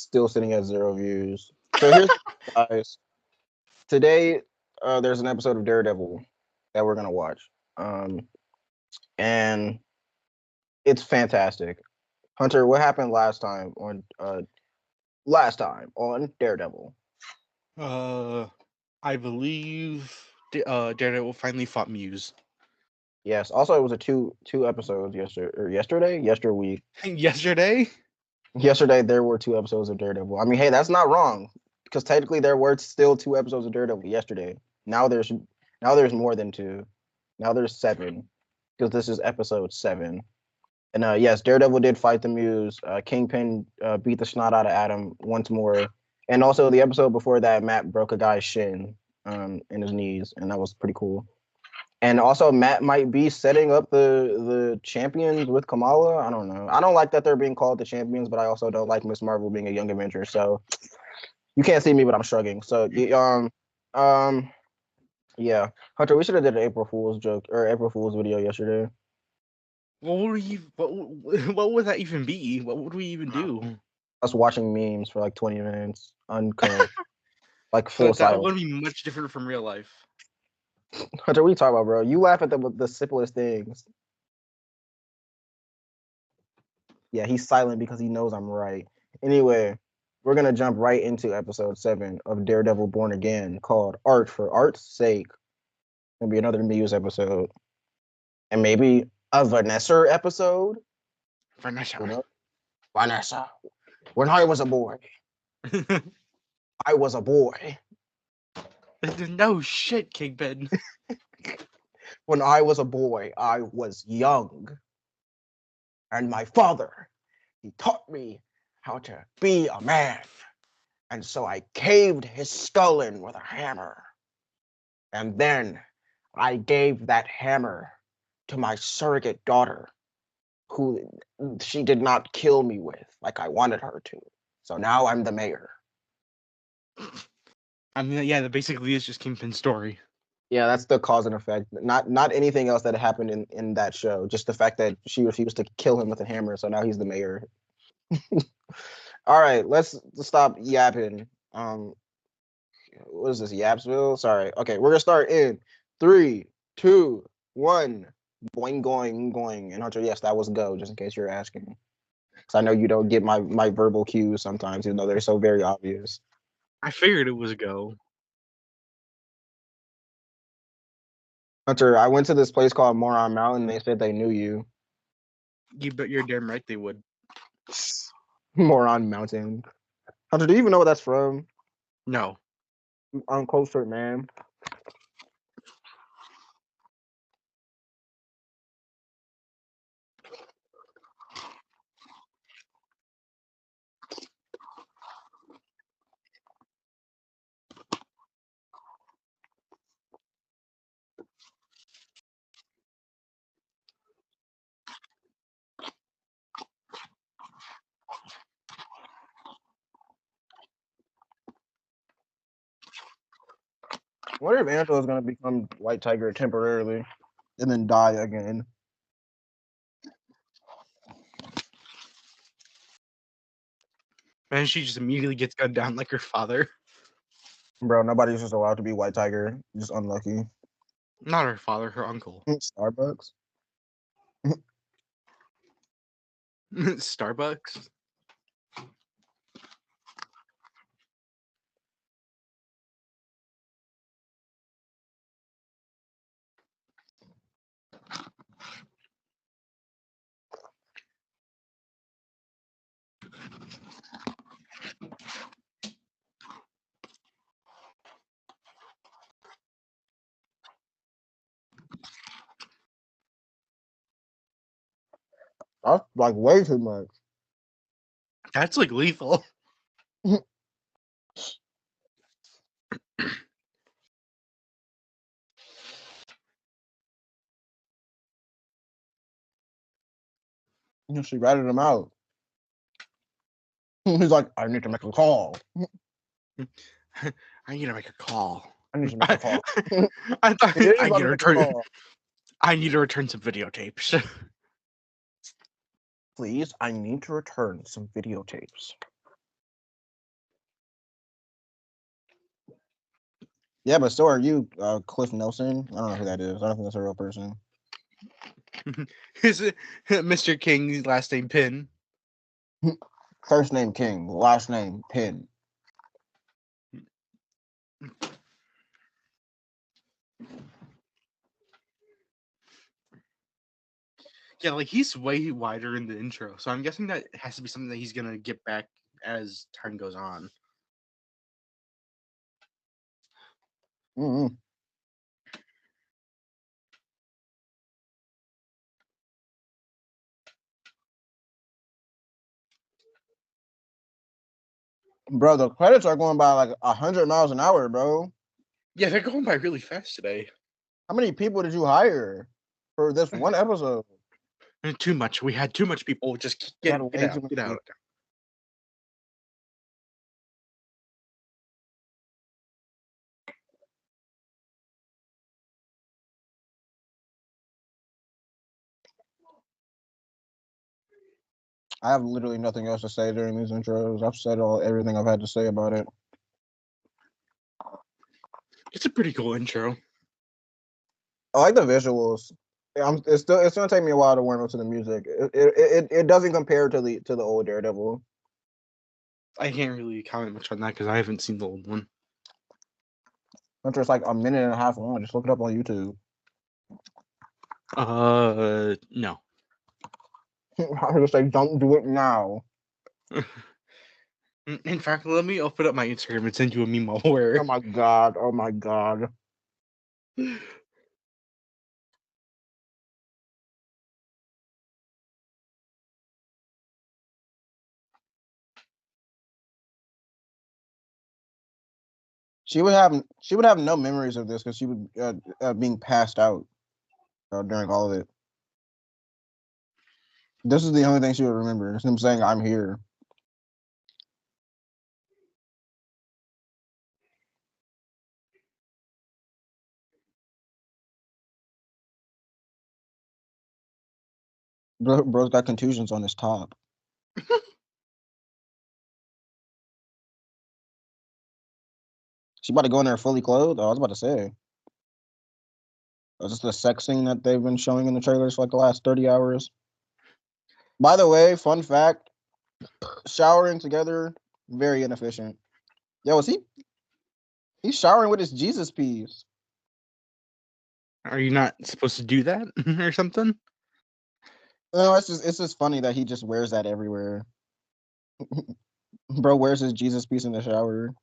still sitting at 0 views. So here's guys. Today, there's an episode of Daredevil that we're gonna watch, and it's fantastic. Hunter, what happened last time on Daredevil? I believe Daredevil finally fought Muse. Yes. Also, it was a two episodes yesterday week. Yesterday? Yesterday there were 2 episodes of Daredevil. I mean, hey, that's not wrong because technically there were still 2 episodes of Daredevil yesterday. Now there's more than 2. Now there's 7 because this is episode 7. And yes, Daredevil did fight the Muse. Kingpin beat the snot out of Adam once more. And also the episode before that, Matt broke a guy's shin in his knees, and that was pretty cool. And also, Matt might be setting up the champions with Kamala. I don't know. I don't like that they're being called the champions, but I also don't like Miss Marvel being a young Avenger. So you can't see me, but I'm shrugging. So yeah, Hunter, we should have did an April Fool's joke or April Fool's video yesterday. What would that even be? What would we even do? Us watching memes for like 20 minutes, uncut, like full But that silence. would be much different from real life. Hunter, what are you talking about, bro? You laugh at the simplest things. Yeah, he's silent because he knows I'm right. Anyway, we're gonna jump right into episode 7 of Daredevil Born Again, called Art for Art's Sake. Gonna be another Muse episode, and maybe a Vanessa episode. Vanessa. You know? Vanessa. When I was a boy, I was a boy. No shit, Kingpin. When I was a boy, I was young. And my father, he taught me how to be a man. And so I caved his skull in with a hammer. And then I gave that hammer to my surrogate daughter, who she did not kill me with like I wanted her to. So now I'm the mayor. I mean, yeah, that basically is just Kingpin's story. Yeah, that's the cause and effect. Not anything else that happened in that show. Just the fact that she refused to kill him with a hammer, so now he's the mayor. All right, let's stop yapping. What is this, Yapsville? Sorry. Okay, we're gonna start in 3, 2, 1. Boing, going. And Hunter, yes, that was go. Just in case you're asking, because I know you don't get my verbal cues sometimes, even though they're so very obvious. I figured it was a go. Hunter, I went to this place called Moron Mountain. They said they knew you. You bet you're damn right they would. Moron Mountain. Hunter, do you even know what that's from? No. Uncultured, man. What if Angela's gonna become White Tiger temporarily and then die again? And she just immediately gets gunned down like her father. Bro, nobody's just allowed to be White Tiger. Just unlucky. Not her father, her uncle. Starbucks. Starbucks? That's like way too much. That's like lethal. She ratted him out. He's like, I need to make a call. I need to make a call. I need to make a call. I need to return some videotapes. Please, I need to return some videotapes. Yeah, but so are you, Cliff Nelson. I don't know who that is. I don't think that's a real person. Is it Mr. King's last name Pin? First name King, last name Pin. Yeah, like he's way wider in the intro, so I'm guessing that has to be something that he's gonna get back as time goes on. Mm-hmm. Bro, the credits are going by like 100 miles an hour, bro. Yeah, they're going by really fast today. How many people did you hire for this one episode? Too much. We had too much people. Just You had get way out. too many Get out. people. I have literally nothing else to say during these intros. I've said everything I've had to say about it. It's a pretty cool intro. I like the visuals. It's gonna take me a while to warm up to the music. It doesn't compare to the old Daredevil. I can't really comment much on that because I haven't seen the old one. It's like a minute and a half long. Just look it up on YouTube. No. I just like, don't do it now. In fact, let me open up my Instagram and send you a meme I'll wear. Oh my god. Oh my god. She would have no memories of this because she would being passed out during all of it. This is the only thing she would remember. It's him saying, "I'm here." Bro's got contusions on his top. She about to go in there fully clothed. Oh, I was about to say. Is this the sex scene that they've been showing in the trailers for like the last 30 hours? By the way, fun fact, showering together, very inefficient. Yo, is he's showering with his Jesus piece. Are you not supposed to do that or something? No, it's just funny that he just wears that everywhere. Bro wears his Jesus piece in the shower.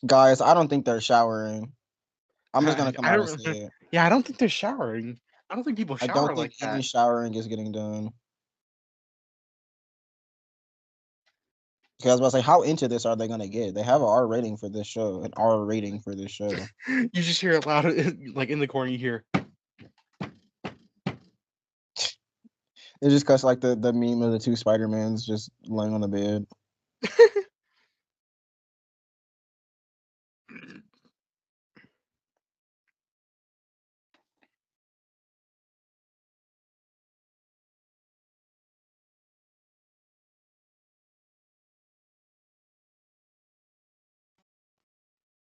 Guys, I don't think they're showering. I'm just gonna come I out don't and say really. it. Yeah, I don't think they're showering. I don't think people I don't shower think like any that. showering is getting done. Because I was about to say, how into this are they gonna get? They have an R rating for this show, an R rating for this show. You just hear it loud, like in the corner. You hear. It's just cause like the meme of the two Spider-Mans just laying on the bed.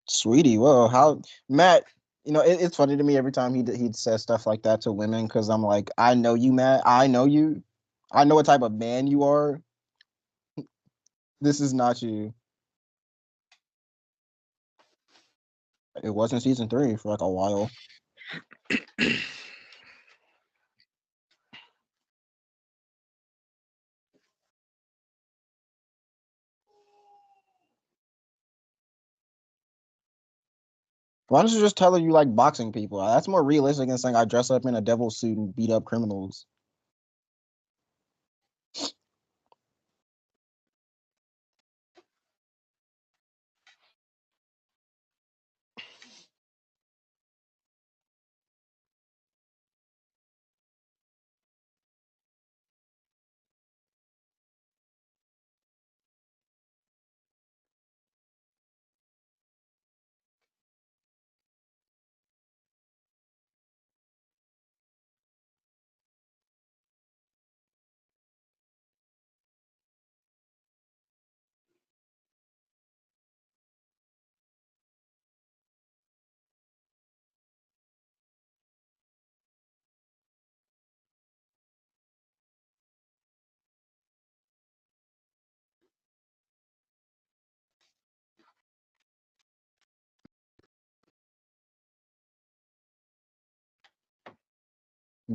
Sweetie, whoa, how Matt? It's funny to me every time he says stuff like that to women because I'm like, I know you, Matt. I know you. I know what type of man you are. This is not you. It wasn't season 3 for like a while. Why don't you just tell her you like boxing people? That's more realistic than saying I dress up in a devil suit and beat up criminals.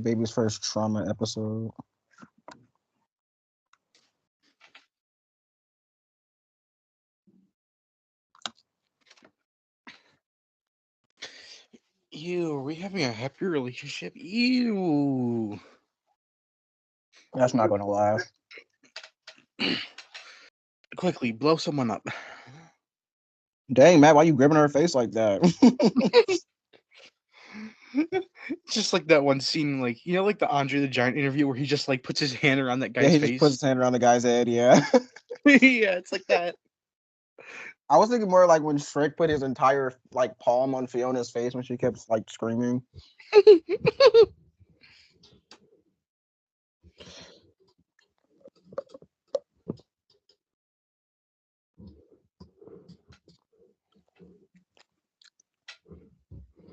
Baby's first trauma episode. Ew, are we having a happy relationship? Ew. That's not gonna last. Quickly, blow someone up. Dang, Matt, why you gripping her face like that? Just like that one scene, like, you know, like the Andre the Giant interview where he just like puts his hand around that Yeah, guy's he just puts face. his hand around the guy's head. Yeah. Yeah, it's like that. I was thinking more like when Shrek put his entire like palm on Fiona's face when she kept like screaming.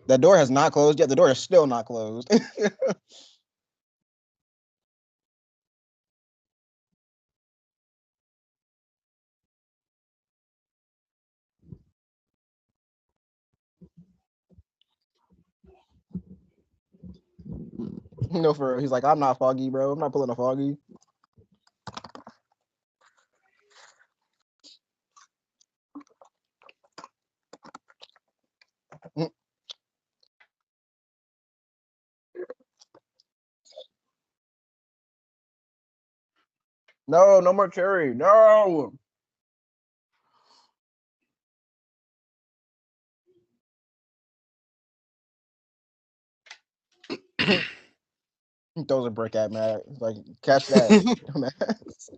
That door has not closed yet. The door is still not closed. No, for real. He's like, I'm not Foggy, bro. I'm not pulling a Foggy. No, no more cherry. No. He throws a brick at Matt. He's like, catch that, dumbass.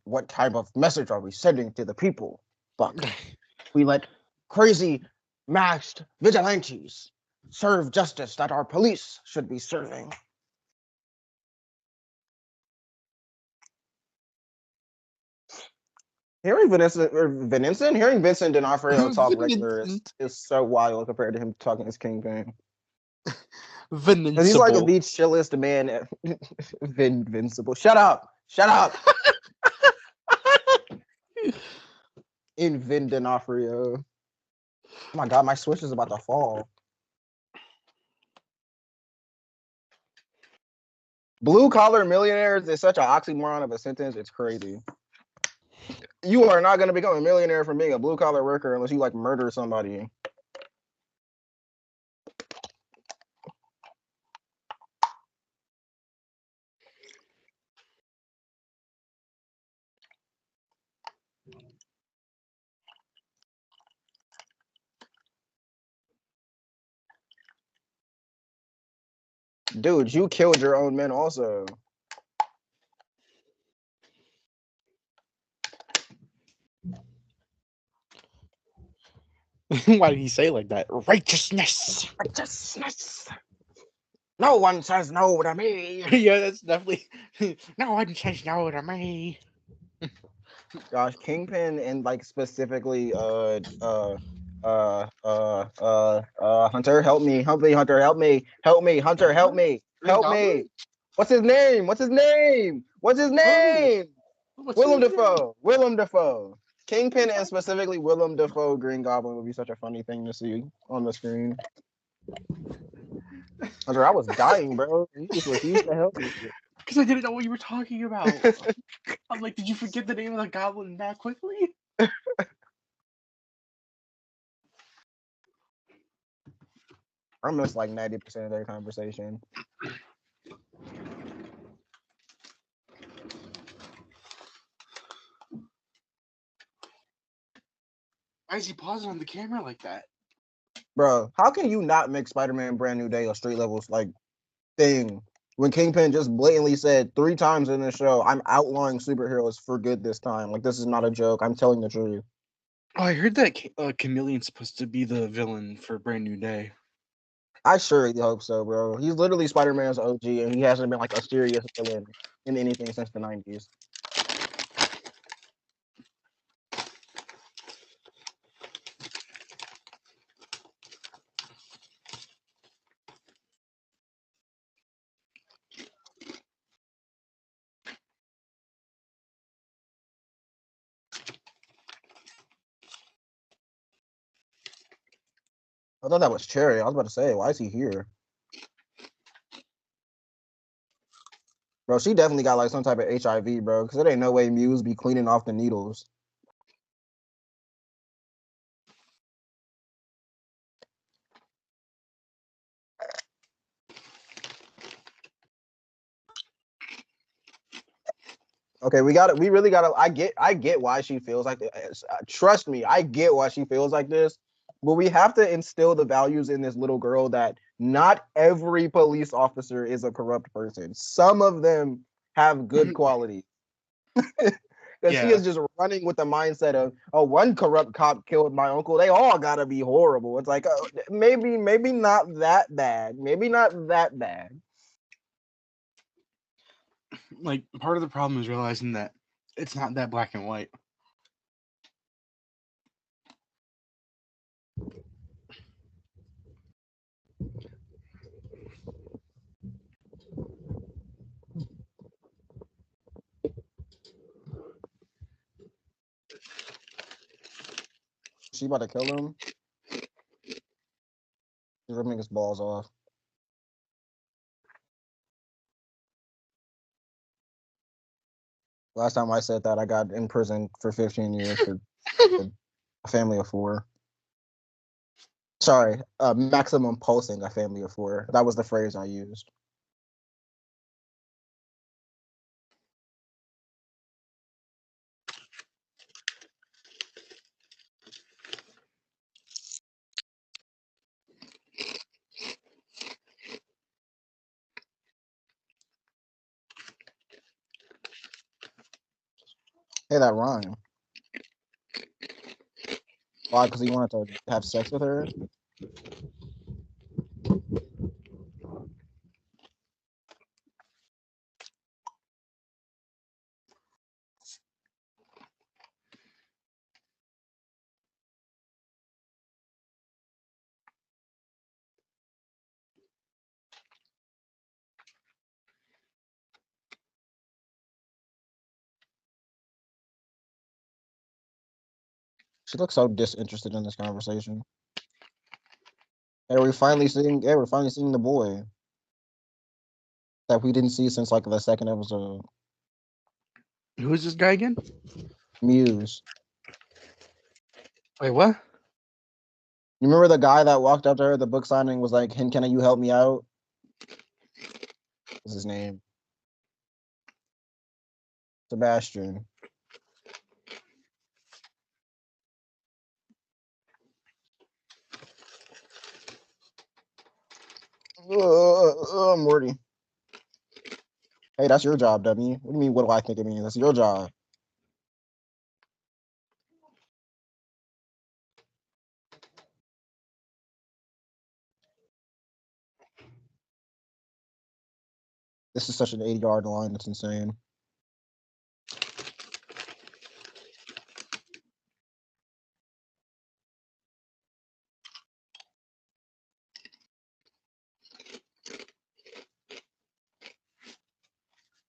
What type of message are we sending to the people? Fuck. We let crazy masked vigilantes serve justice that our police should be serving. Hearing hearing Vincent D'Onofrio talk regular is so wild compared to him talking as Kingpin. Because he's like the chillest man. Invincible. Shut up. Shut up. In Vin D'Onofrio. Oh my god, my Switch is about to fall. Blue collar millionaires is such an oxymoron of a sentence. It's crazy. You are not going to become a millionaire from being a blue collar worker unless you like murder somebody. Dude, you killed your own men also. Why did he say like that? Righteousness. Righteousness. No one says no to me. Yeah, that's definitely. No one says no to me. Gosh, Kingpin and like specifically Hunter, help me, Hunter, help me, Hunter, help me, help me. What's his name? What's his name? What's his name? Willem Dafoe. Willem Dafoe. Kingpin and specifically Willem Dafoe Green Goblin would be such a funny thing to see on the screen. Hunter, I was dying, bro. You just refused to help me. Because I didn't know what you were talking about. I'm like, did you forget the name of the goblin that quickly? I missed like 90% of their conversation. Why is he pausing on the camera like that? Bro, how can you not make Spider-Man Brand New Day a street levels like thing when Kingpin just blatantly said 3 times in the show, I'm outlawing superheroes for good this time. Like, this is not a joke. I'm telling the truth. Oh, I heard that Chameleon's supposed to be the villain for Brand New Day. I surely hope so, bro. He's literally Spider-Man's OG, and he hasn't been like a serious villain in anything since the 90s. I thought that was Cherry. I was about to say, why is he here? Bro, she definitely got like some type of HIV, bro, because there ain't no way Muse be cleaning off the needles. Okay, we really gotta. I get why she feels like this. Trust me, I get why she feels like this. But we have to instill the values in this little girl that not every police officer is a corrupt person. Some of them have good quality. Because she Yeah, is just running with the mindset of, oh, one corrupt cop killed my uncle. They all gotta be horrible. It's like, maybe not that bad. Maybe not that bad. like part of the problem is realizing that it's not that black and white. She about to kill him. She's ripping his balls off. Last time I said that, I got in prison for 15 years for a family of 4. Sorry, maximum pulsing a family of 4. That was the phrase I used. Hey, that rhyme. Why? Because he wanted to have sex with her? She looks so disinterested in this conversation. Hey, we're finally seeing the boy that we didn't see since like the second episode. Who is this guy again? Muse. Wait, what? You remember the guy that walked up to her at the book signing was like, can you help me out? What's his name? Sebastian. Morty. Hey, that's your job, dummy. What do you mean, what do I think it means? That's your job. This is such an 80-yard line. That's insane.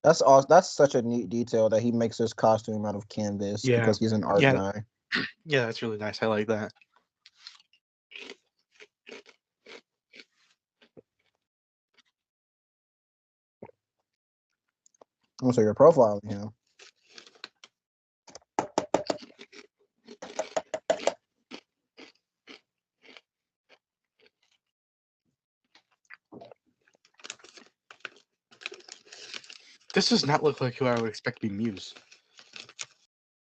That's awesome. That's such a neat detail that he makes his costume out of canvas Yeah, because he's an art yeah, guy. yeah. That's really nice. I like that. Oh, so you're profiling him. This does not look like who I would expect to be Muse.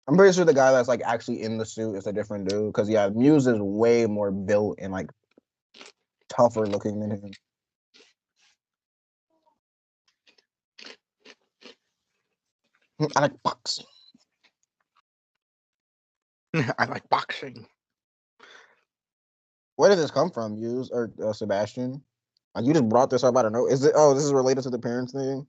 I'm pretty sure the guy that's like actually in the suit is a different dude. Because yeah, Muse is way more built and like tougher looking than him. I like boxing. I like boxing. Where did this come from, Muse or Sebastian? You just brought this up. I don't know. Is it? Oh, this is related to the parents thing.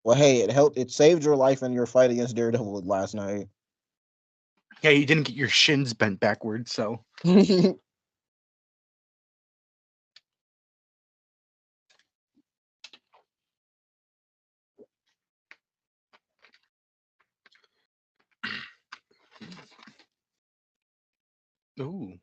Well, hey, it helped. It saved your life in your fight against Daredevil last night. Yeah, you didn't get your shins bent backwards, so. Ooh.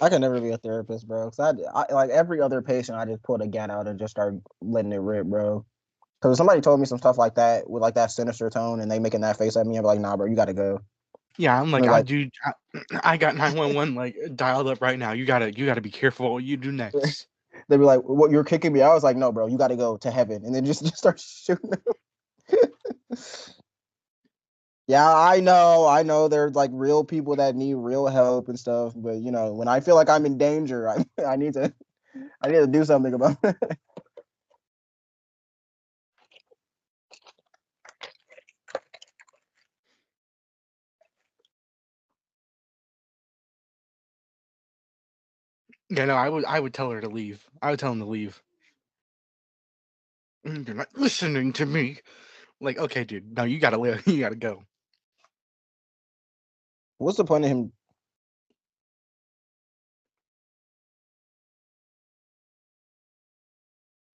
I can never be a therapist, bro. Cause I like every other patient, I just pull a gat out and just start letting it rip, bro. Cause if somebody told me some stuff like that with like that sinister tone, and they making that face at me, I'm like, nah, bro, you gotta go. Yeah, I'm And like, they're like, dude, I got 911 like dialed up right now. You gotta be careful what you do next. they'd be like, what? You're kicking me out? I was like, no, bro, you gotta go to heaven, and then just start shooting. Yeah, I know. There's like real people that need real help and stuff, but you know, when I feel like I'm in danger, I need to do something about it. Yeah, no, I would tell her to leave. I would tell him to leave. You're not listening to me. Like, okay, dude, no, you gotta live. You gotta go. What's the point of him?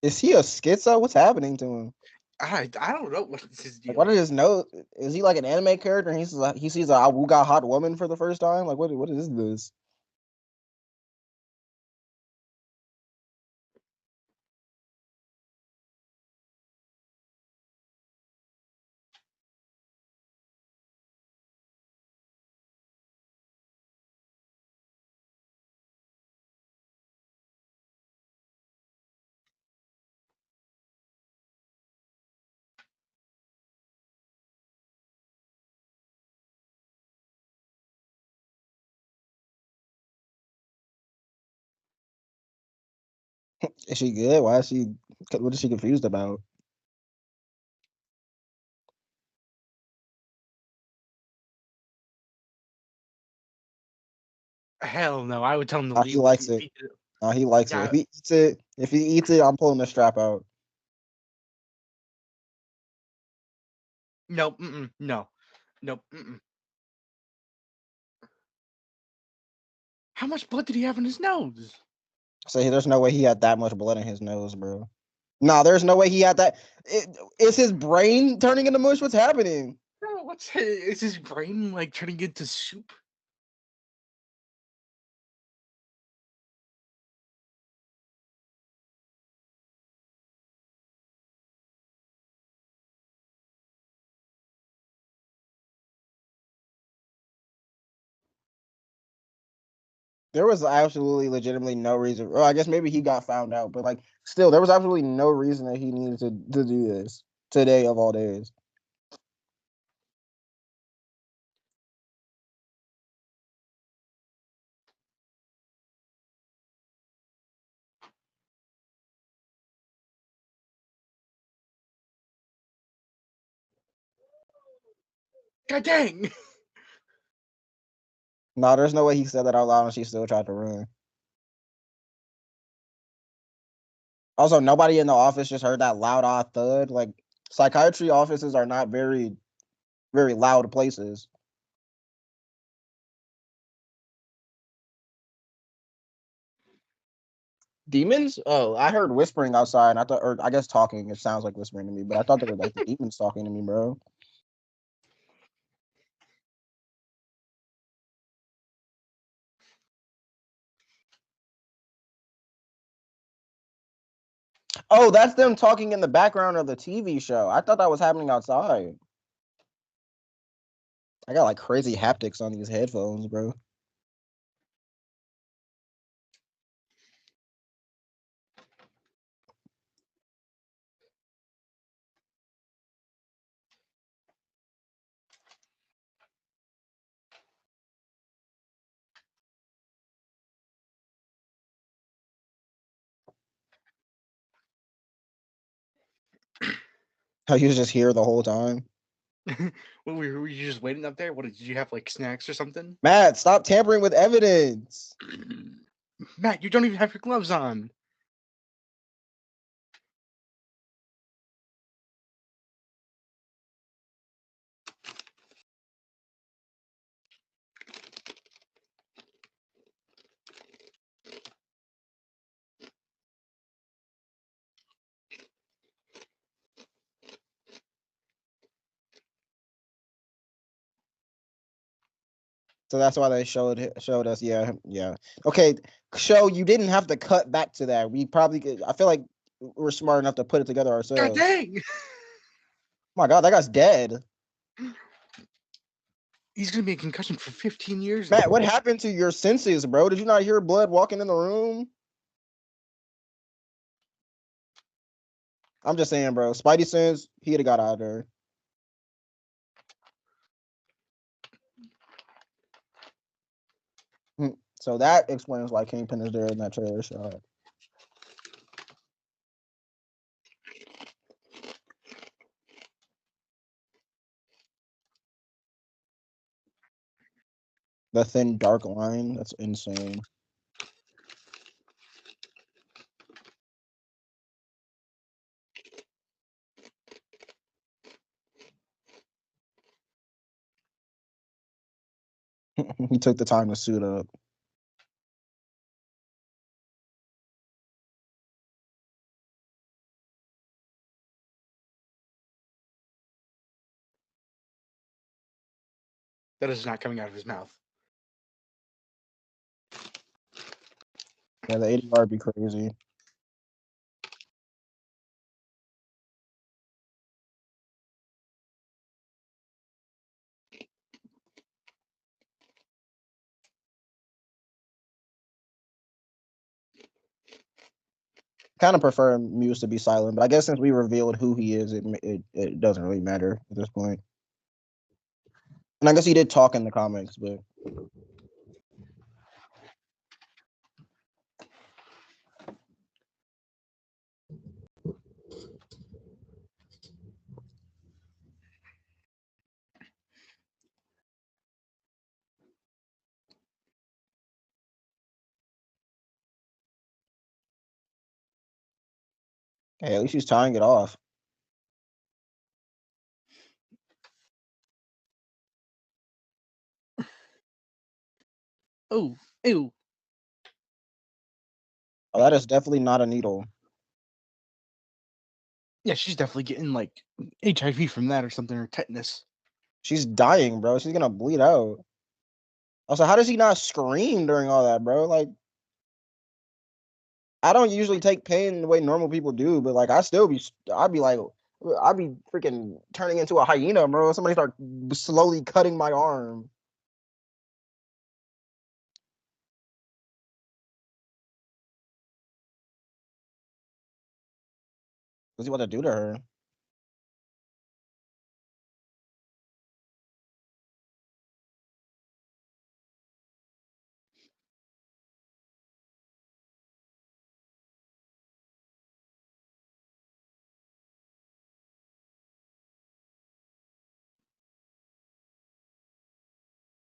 Is he a schizo? What's happening to him? I don't know what is his Like, what deal. is his nose? Is he like an anime character? And he sees a Awuga hot woman for the first time. Like, what is this? Is she good? Why is she? What is she confused about? Hell no, I would tell him to He leave. likes it. He likes it. Yeah, If he eats it, I'm pulling the strap out. no, no, no. How much blood did he have in his nose? So there's no way he had that much blood in his nose, bro. No, there's no way he had that. Is his brain turning into mush? What's happening? Bro, is his brain like turning into soup? There was absolutely, legitimately no reason. Well, I guess maybe he got found out, but like, still, there was absolutely no reason that he needed to do this today of all days. God dang! No, there's no way he said that out loud and she still tried to run. Also, nobody in the office just heard that loud odd thud. Like, psychiatry offices are not very loud places. Demons? Oh, I heard whispering outside. And I thought, or I guess talking. It sounds like whispering to me, but I thought they were like the demons talking to me, bro. Oh, that's them talking in the background of the TV show. I thought that was happening outside. I got like crazy haptics on these headphones, bro. How you was just here the whole time. What, were you just waiting up there? What did you have, like snacks or something? Matt, stop tampering with evidence. Matt, you don't even have your gloves on. So that's why they showed us. Yeah, yeah. Okay, show you didn't have to cut back to that. We probably could. I feel like we're smart enough to put it together God ourselves. dang! My God, that guy's dead. He's gonna be in concussion for 15 years Matt, now. what happened to your senses, bro? Did you not hear blood walking in the room? I'm just saying, bro. Spidey sense, he'd have got out of there. So that explains why Kingpin is there in that trailer shot. The thin dark line, that's insane. He took the time to suit up. That is not coming out of his mouth. Yeah, the 80 yard be crazy. Kind of prefer Muse to be silent, but I guess since we revealed who he is, it doesn't really matter at this point. And I guess he did talk in the comics, but hey, at least he's tying it off. Oh, ew. Oh, that is definitely not a needle. Yeah, she's definitely getting like HIV from that or something, or tetanus. She's dying, bro. She's gonna bleed out. Also, how does he not scream during all that, bro? Like, I don't usually take pain the way normal people do, but like, I'd be like, I'd be freaking turning into a hyena, bro. Somebody start slowly cutting my arm. What's he about to do to her?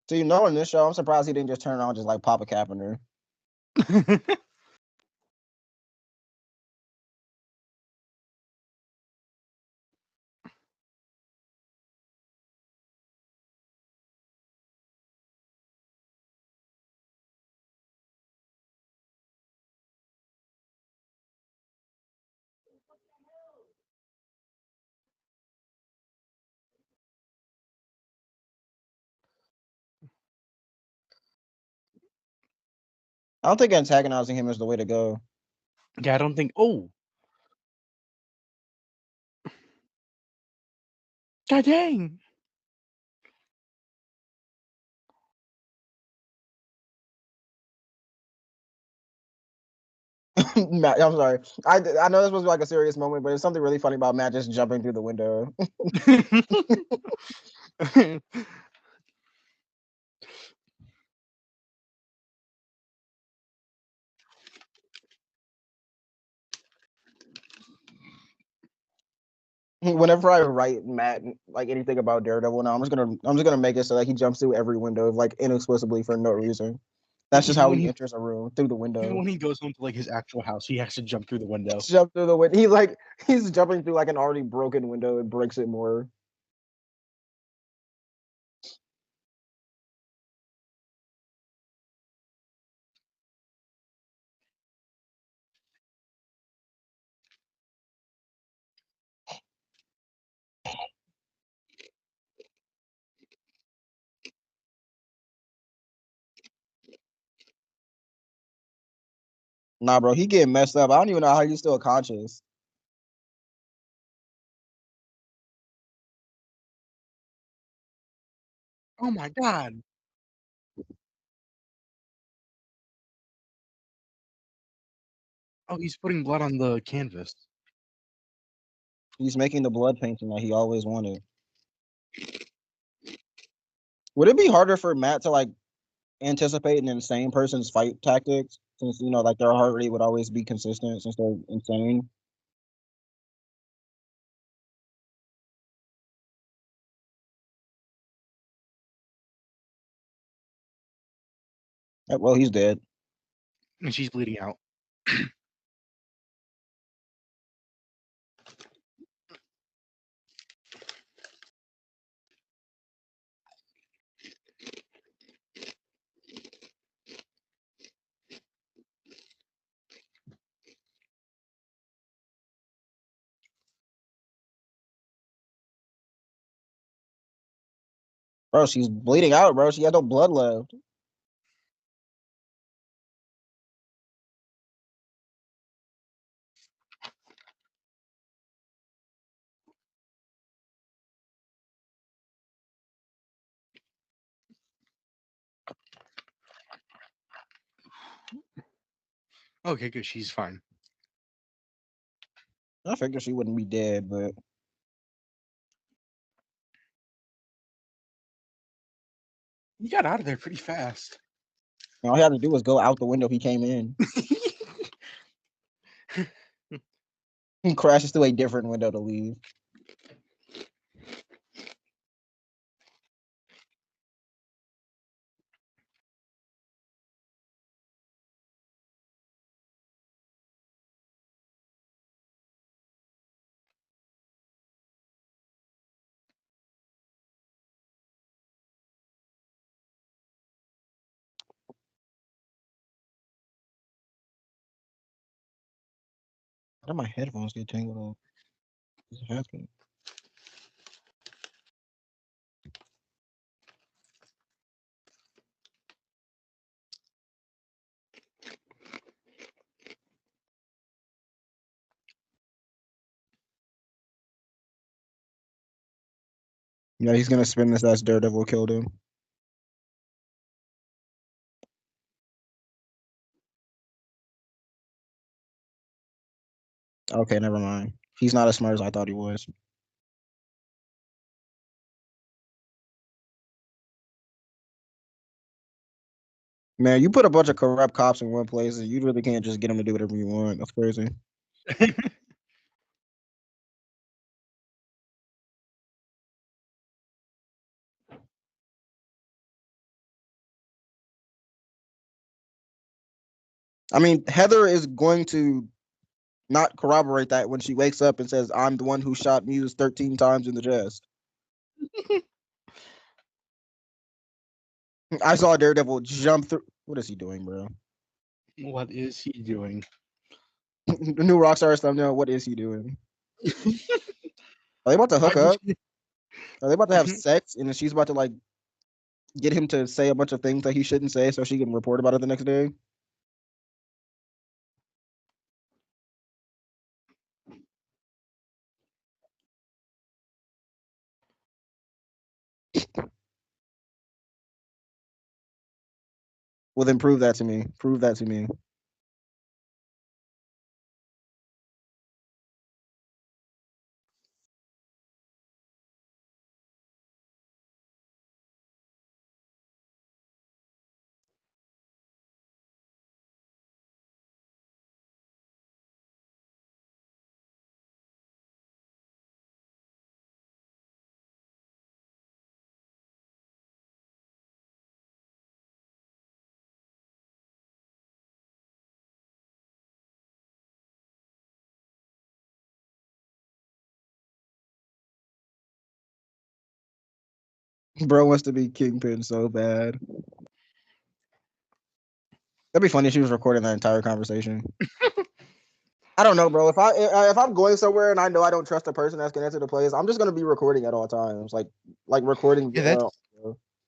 So you know, in this show, I'm surprised he didn't just turn around and just like pop a cap in her. I don't think antagonizing him is the way to go. Yeah, I don't think. Oh, god dang! Matt, I'm sorry. I know this was like a serious moment, but there's something really funny about Matt just jumping through the window. Whenever I write Matt like anything about Daredevil now, I'm just gonna make it so that he jumps through every window like inexplicably for no reason. That's just Even how when he he enters a room through the even window. when he goes home to like his actual house, he has to jump through the window. Jump through the window. He's jumping through like an already broken window and breaks it more. Nah, bro, he getting messed up. I don't even know how he's still conscious. Oh my god! Oh, he's putting blood on the canvas. He's making the blood painting that he always wanted. Would it be harder for Matt to like anticipate an insane person's fight tactics since like their heart rate would always be consistent since they're insane? Well, he's dead. And she's bleeding out. Bro, she's bleeding out, bro. She has no blood left. Okay, good. She's fine. I figured she wouldn't be dead, but He got out of there pretty fast. all he had to do was go out the window he came in. He crashes through a different window to leave. How did my headphones get tangled up? What's happening? Yeah, he's gonna spin this as Daredevil killed him. Okay, never mind. He's not as smart as I thought he was. Man, you put a bunch of corrupt cops in one place, and you really can't just get them to do whatever you want. That's crazy. I mean, Heather is going to not corroborate that when she wakes up and says, "I'm the one who shot Muse 13 times in the chest." I saw Daredevil jump through. What is he doing, bro? What is he doing? The new Rockstar thumbnail. What is he doing? Are they about to Why hook did up? Are they about to have sex? And then she's about to like get him to say a bunch of things that he shouldn't say, so she can report about it the next day. Well, then prove that to me. Prove that to me. Bro wants to be Kingpin so bad. That'd be funny if she was recording that entire conversation. I don't know, bro. If I'm going somewhere and I know I don't trust the person that's connected to the place, I'm just gonna be recording at all times, like recording. Yeah,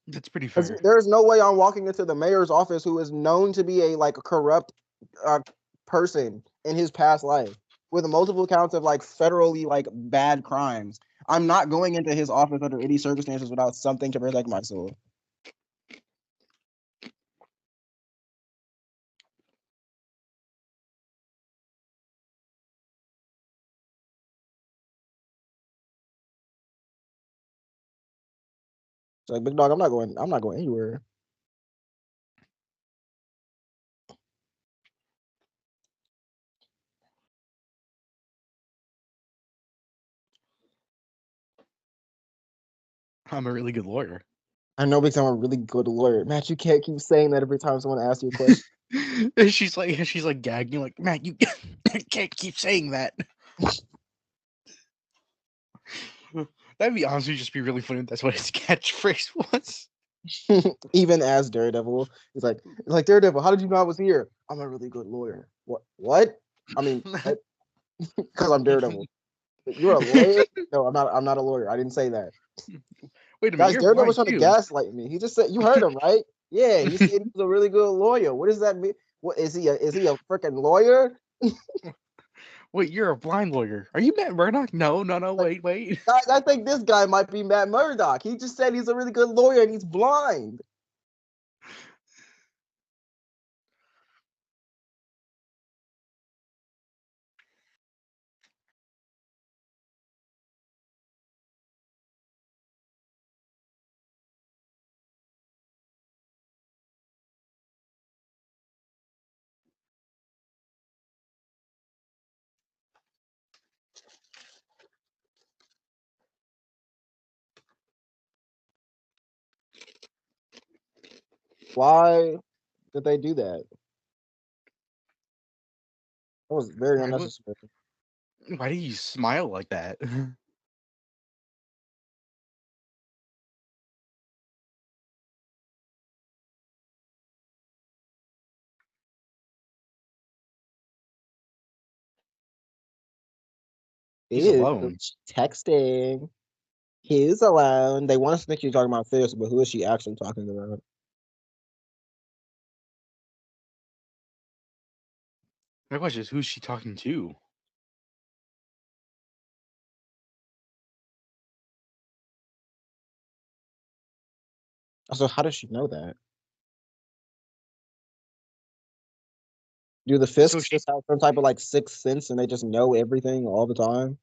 that's pretty fair. There's no way I'm walking into the mayor's office who is known to be a like corrupt uh, person in his past life with multiple counts of like federally like bad crimes. I'm not going into his office under any circumstances without something to protect myself. So like, big dog, I'm not going anywhere. I'm a really good lawyer. I know because I'm a really good lawyer. Matt, you can't keep saying that every time someone asks you a question. And she's like gagging, like, Matt, you can't keep saying that. That'd be honestly just be really funny if that's what his catchphrase was. Even as Daredevil, he's like Daredevil. How did you know I was here? I'm a really good lawyer. What? What? I mean, because I'm Daredevil. You're a lawyer? No, I'm not. I'm not a lawyer. I didn't say that. Wait a minute, Guys, you're Daredevil's blind trying to too. gaslight me. He just said you heard him, right? Yeah, he said he's a really good lawyer. What does that mean? What is he? Is he a freaking lawyer? Wait, you're a blind lawyer. Are you Matt Murdock? No, Like, wait. guys, I think this guy might be Matt Murdock. He just said he's a really good lawyer and he's blind. Why did they do that? That was very Why would unnecessary. why do you smile like that? He's Ew, alone. texting. He's alone. They want us to think you're talking about this, but who is she actually talking about? My question is, who's she talking to? So how does she know that? Do the So Fisks she just have some type of like sixth sense and they just know everything all the time?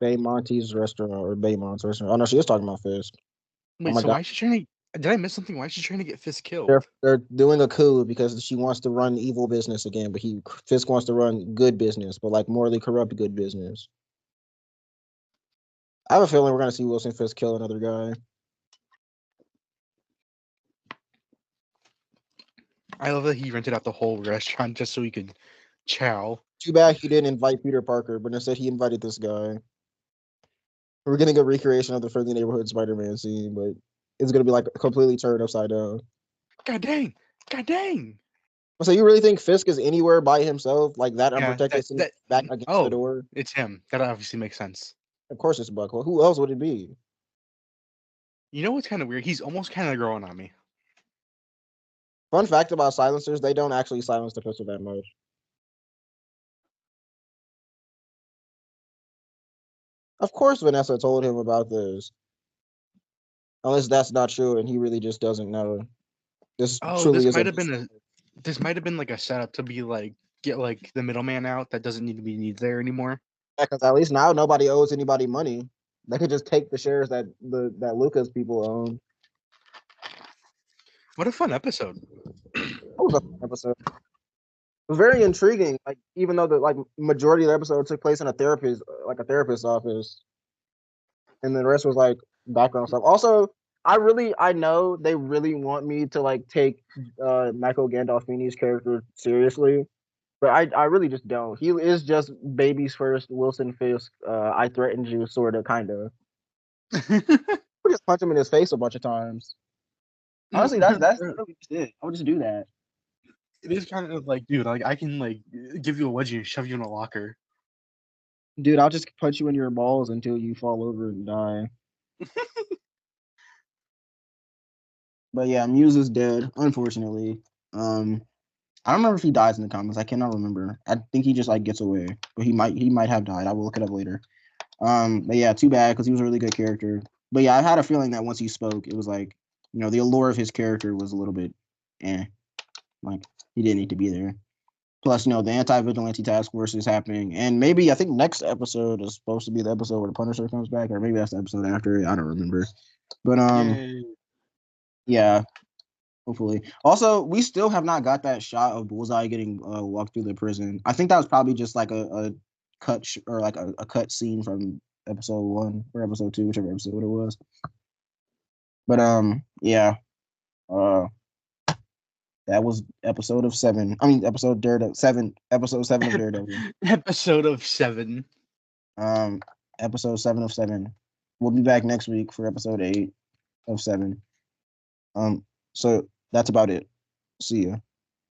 Baymonte's restaurant or Baymont's restaurant. Oh no, she is talking about Fisk. Oh wait, my so god. why is she trying to did I miss something? Why is she trying to get Fisk They're killed? they're doing a coup because she wants to run evil business again, but he Fisk wants to run good business, but like morally corrupt good business. I have a feeling we're gonna see Wilson Fisk kill another guy. I love that he rented out the whole restaurant just so he could chow. Too bad he didn't invite Peter Parker, but instead he invited this guy. We're getting a recreation of the Friendly Neighborhood Spider-Man scene, but it's gonna be like completely turned upside down. God dang! God dang! So you really think Fisk is anywhere by himself, like that Yeah, unprotected, sitting that back against the oh, door? it's him. That obviously makes sense. Of course it's Buck. Well, who else would it be? You know what's kind of weird? He's almost kind of growing on me. Fun fact about silencers: they don't actually silence the pistol that much. Of course, Vanessa told him about this, unless that's not true and he really just doesn't know. This Oh, truly this is a might have been like a setup to be like get like the middleman out that doesn't need to be needed there anymore. because at least now nobody owes anybody money. They could just take the shares that Lucas people own. What a fun episode! That was a fun episode. It was very intriguing. Like even though the like majority of the episode took place in a therapist's office, and the rest was like background stuff. Also, I know they really want me to like take Michael Gandolfini's character seriously, but I really just don't. He is just baby's first Wilson Fisk. I threatened you, sort of, kind of. We just punch him in his face a bunch of times. Honestly, that's what we just did. I would just do that. It is kind of like, dude, like I can like give you a wedgie and shove you in a locker. Dude, I'll just punch you in your balls until you fall over and die. But yeah, Muse is dead, unfortunately. I don't remember if he dies in the comics. I cannot remember. I think he just like gets away, but he might have died. I will look it up later. But yeah, too bad because he was a really good character. But yeah, I had a feeling that once he spoke, it was like, the allure of his character was a little bit, like he didn't need to be there. Plus, the anti-vigilante task force is happening, and maybe I think next episode is supposed to be the episode where the Punisher comes back, or maybe that's the episode after it. I don't remember. But Yay. yeah, hopefully. Also, we still have not got that shot of Bullseye getting walked through the prison. I think that was probably just like a cut or like a cut scene from episode 1 or episode 2, whichever episode it was. But yeah. That was episode 7 of Daredevil. Episode of 7. Episode 7 of 7. We'll be back next week for episode 8 of 7. So that's about it. See ya.